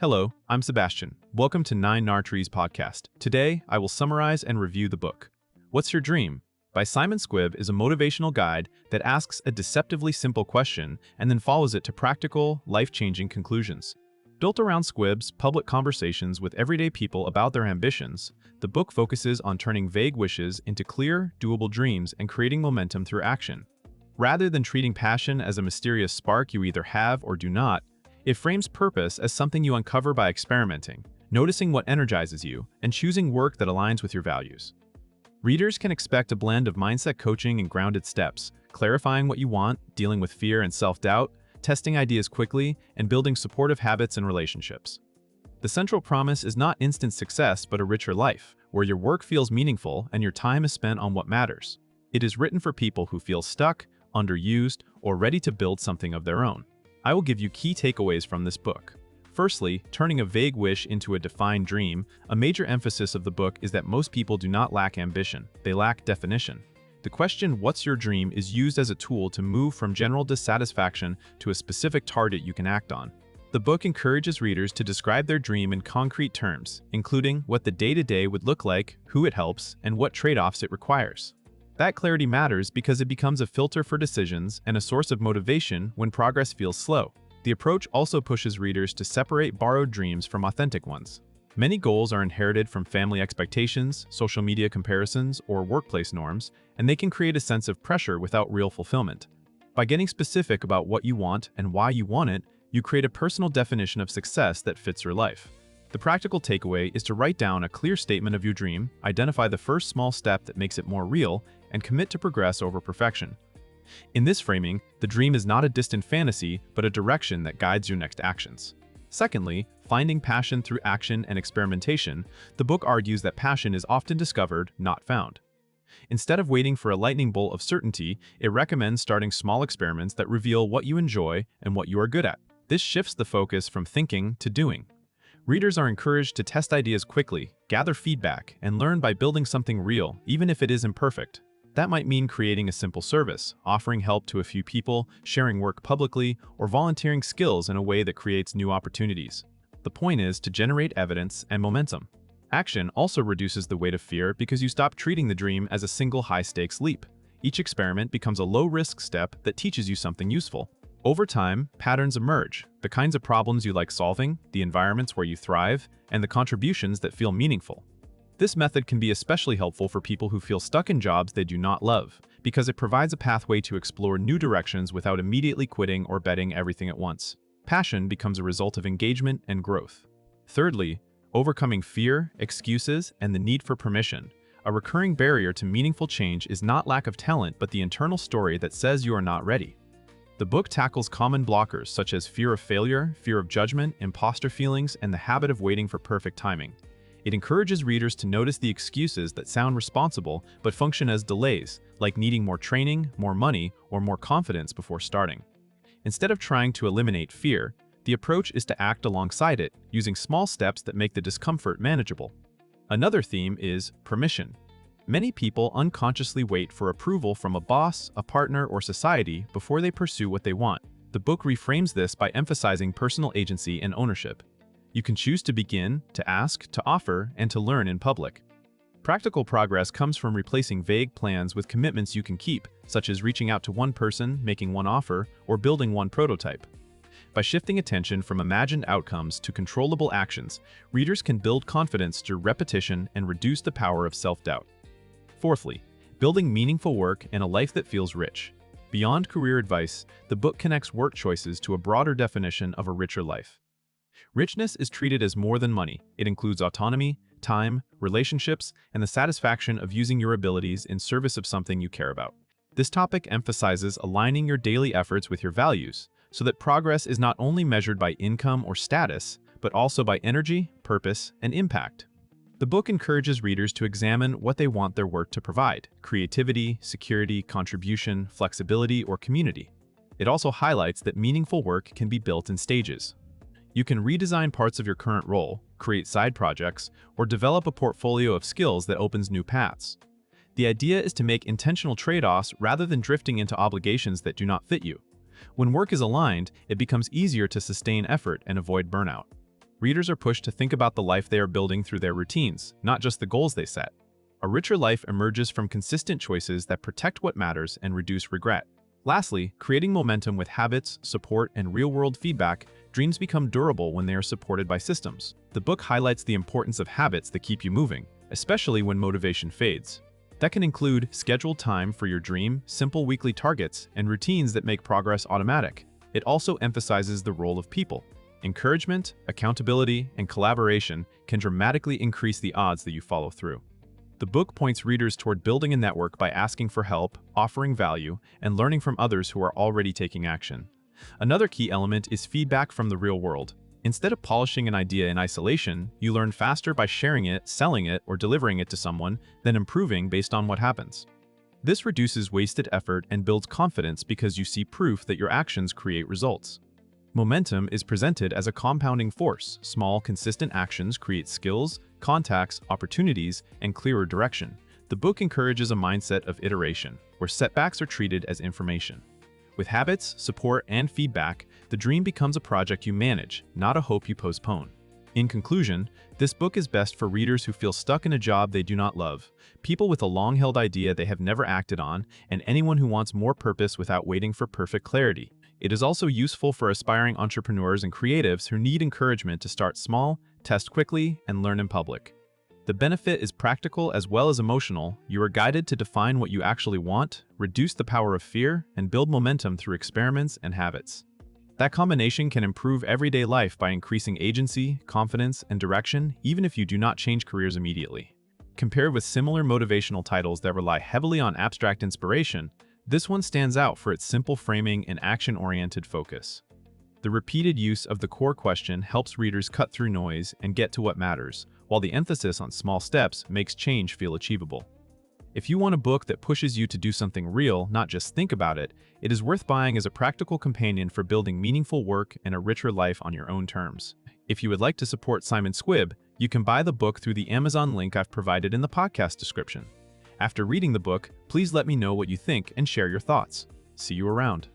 Hello, I'm Sebastian. Welcome to 9 Trees podcast. Today, I will summarize and review the book. What's Your Dream? By Simon Squibb is a motivational guide that asks a deceptively simple question and then follows it to practical, life-changing conclusions. Built around Squibb's public conversations with everyday people about their ambitions, the book focuses on turning vague wishes into clear, doable dreams and creating momentum through action. Rather than treating passion as a mysterious spark you either have or do not, it frames purpose as something you uncover by experimenting, noticing what energizes you, and choosing work that aligns with your values. Readers can expect a blend of mindset coaching and grounded steps, clarifying what you want, dealing with fear and self-doubt, testing ideas quickly, and building supportive habits and relationships. The central promise is not instant success but a richer life, where your work feels meaningful and your time is spent on what matters. It is written for people who feel stuck, underused, or ready to build something of their own. I will give you key takeaways from this book. Firstly, turning a vague wish into a defined dream. A major emphasis of the book is that most people do not lack ambition, they lack definition. The question, "What's your dream?" is used as a tool to move from general dissatisfaction to a specific target you can act on. The book encourages readers to describe their dream in concrete terms, including what the day-to-day would look like, who it helps, and what trade-offs it requires. That clarity matters because it becomes a filter for decisions and a source of motivation when progress feels slow. The approach also pushes readers to separate borrowed dreams from authentic ones. Many goals are inherited from family expectations, social media comparisons, or workplace norms, and they can create a sense of pressure without real fulfillment. By getting specific about what you want and why you want it, you create a personal definition of success that fits your life. The practical takeaway is to write down a clear statement of your dream, identify the first small step that makes it more real, and commit to progress over perfection. In this framing, the dream is not a distant fantasy, but a direction that guides your next actions. Secondly, finding passion through action and experimentation. The book argues that passion is often discovered, not found. Instead of waiting for a lightning bolt of certainty, it recommends starting small experiments that reveal what you enjoy and what you are good at. This shifts the focus from thinking to doing. Readers are encouraged to test ideas quickly, gather feedback, and learn by building something real, even if it is imperfect. That might mean creating a simple service, offering help to a few people, sharing work publicly, or volunteering skills in a way that creates new opportunities. The point is to generate evidence and momentum. Action also reduces the weight of fear because you stop treating the dream as a single high-stakes leap. Each experiment becomes a low-risk step that teaches you something useful. Over time, patterns emerge, the kinds of problems you like solving, the environments where you thrive, and the contributions that feel meaningful. This method can be especially helpful for people who feel stuck in jobs they do not love, because it provides a pathway to explore new directions without immediately quitting or betting everything at once. Passion becomes a result of engagement and growth. Thirdly, overcoming fear, excuses, and the need for permission. A recurring barrier to meaningful change is not lack of talent but the internal story that says you are not ready. The book tackles common blockers such as fear of failure, fear of judgment, imposter feelings, and the habit of waiting for perfect timing. It encourages readers to notice the excuses that sound responsible but function as delays, like needing more training, more money, or more confidence before starting. Instead of trying to eliminate fear, the approach is to act alongside it, using small steps that make the discomfort manageable. Another theme is permission. Many people unconsciously wait for approval from a boss, a partner, or society before they pursue what they want. The book reframes this by emphasizing personal agency and ownership. You can choose to begin, to ask, to offer, and to learn in public. Practical progress comes from replacing vague plans with commitments you can keep, such as reaching out to one person, making one offer, or building one prototype. By shifting attention from imagined outcomes to controllable actions, readers can build confidence through repetition and reduce the power of self-doubt. Fourthly, building meaningful work and a life that feels rich. Beyond career advice, the book connects work choices to a broader definition of a richer life. Richness is treated as more than money. It includes autonomy, time, relationships, and the satisfaction of using your abilities in service of something you care about. This topic emphasizes aligning your daily efforts with your values, so that progress is not only measured by income or status, but also by energy, purpose, and impact. The book encourages readers to examine what they want their work to provide: creativity, security, contribution, flexibility, or community. It also highlights that meaningful work can be built in stages. You can redesign parts of your current role, create side projects, or develop a portfolio of skills that opens new paths. The idea is to make intentional trade-offs rather than drifting into obligations that do not fit you. When work is aligned, it becomes easier to sustain effort and avoid burnout. Readers are pushed to think about the life they are building through their routines, not just the goals they set. A richer life emerges from consistent choices that protect what matters and reduce regret. Lastly, creating momentum with habits, support, and real-world feedback, dreams become durable when they are supported by systems. The book highlights the importance of habits that keep you moving, especially when motivation fades. That can include scheduled time for your dream, simple weekly targets, and routines that make progress automatic. It also emphasizes the role of people. Encouragement, accountability, and collaboration can dramatically increase the odds that you follow through. The book points readers toward building a network by asking for help, offering value, and learning from others who are already taking action. Another key element is feedback from the real world. Instead of polishing an idea in isolation, you learn faster by sharing it, selling it, or delivering it to someone than improving based on what happens. This reduces wasted effort and builds confidence because you see proof that your actions create results. Momentum is presented as a compounding force. Small, consistent actions create skills, contacts, opportunities, and clearer direction. The book encourages a mindset of iteration, where setbacks are treated as information. With habits, support, and feedback, the dream becomes a project you manage, not a hope you postpone. In conclusion, this book is best for readers who feel stuck in a job they do not love, people with a long-held idea they have never acted on, and anyone who wants more purpose without waiting for perfect clarity. It is also useful for aspiring entrepreneurs and creatives who need encouragement to start small, test quickly, and learn in public. The benefit is practical as well as emotional. You are guided to define what you actually want, reduce the power of fear, and build momentum through experiments and habits. That combination can improve everyday life by increasing agency, confidence, and direction, even if you do not change careers immediately. Compared with similar motivational titles that rely heavily on abstract inspiration, this one stands out for its simple framing and action-oriented focus. The repeated use of the core question helps readers cut through noise and get to what matters, while the emphasis on small steps makes change feel achievable. If you want a book that pushes you to do something real, not just think about it, it is worth buying as a practical companion for building meaningful work and a richer life on your own terms. If you would like to support Simon Squibb, you can buy the book through the Amazon link I've provided in the podcast description. After reading the book, please let me know what you think and share your thoughts. See you around.